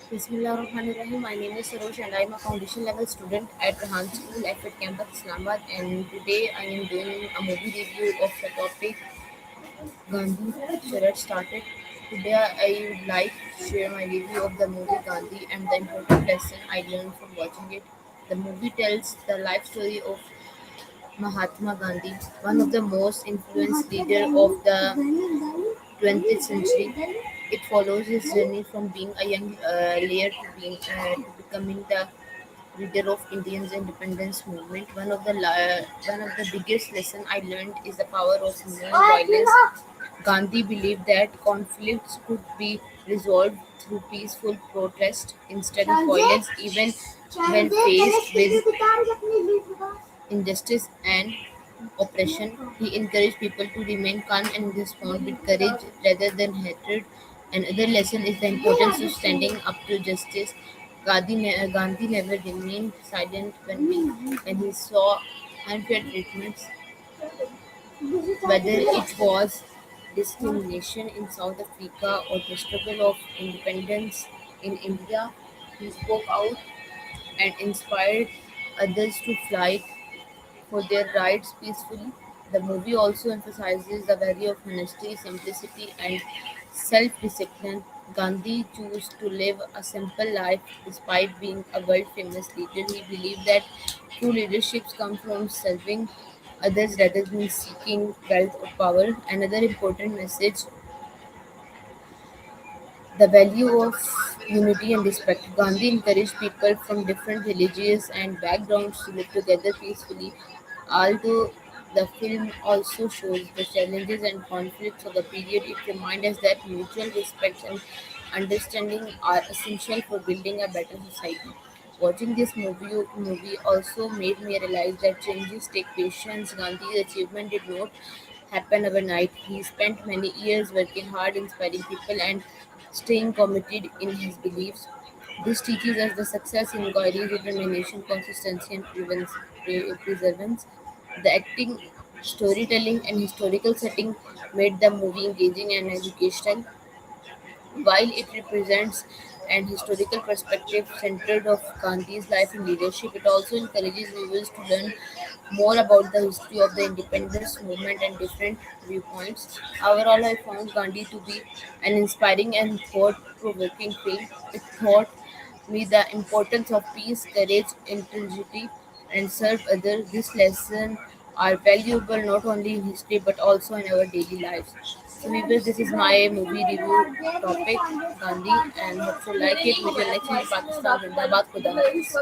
Bismillahirrahmanirrahim. My name is Sarosh and I am a foundation level student at Rahan School at Campus Islamabad, and today I am doing a movie review of the topic Gandhi. So let's start it. Today I would like to share my review of the movie Gandhi and the important lesson I learned from watching it. The movie tells the life story of Mahatma Gandhi, one of the most influential leaders of the 20th century. It follows his journey from being a young laird to becoming the leader of India's independence movement. One of the biggest lessons I learned is the power of non-violence. Gandhi believed that conflicts could be resolved through peaceful protest instead of violence, even when faced with injustice and oppression. He encouraged people to remain calm and respond with courage rather than hatred. Another lesson is the importance of standing up to justice. Gandhi never remained silent when he saw unfair treatments, whether it was discrimination in South Africa or the struggle of independence in India. He spoke out and inspired others to fight for their rights peacefully. The movie also emphasizes the value of honesty, simplicity, and self discipline. Gandhi chose to live a simple life despite being a world famous leader. He believed that true leadership comes from serving others rather than seeking wealth or power. Another important message: the value of unity and respect. Gandhi encouraged people from different religions and backgrounds to live together peacefully. Although the film also shows the challenges and conflicts of the period, it reminds us that mutual respect and understanding are essential for building a better society. Watching this movie also made me realize that changes take patience. Gandhi's achievement did not happen overnight. He spent many years working hard, inspiring people, and staying committed in his beliefs. This teaches us the success inquiry, determination, consistency, and perseverance. The acting, storytelling, and historical setting made the movie engaging and educational. While it represents an historical perspective centered of Gandhi's life and leadership, it also encourages viewers to learn more about the history of the independence movement and different viewpoints. Overall, I found Gandhi to be an inspiring and thought-provoking film. It taught me the importance of peace, courage, integrity, and serve others. This lesson are valuable not only in history but also in our daily lives. So, viewers, this is my movie review topic, Gandhi, and hope you like it. Meet you next in Pakistan. Zindabad. Khuda Hafiz.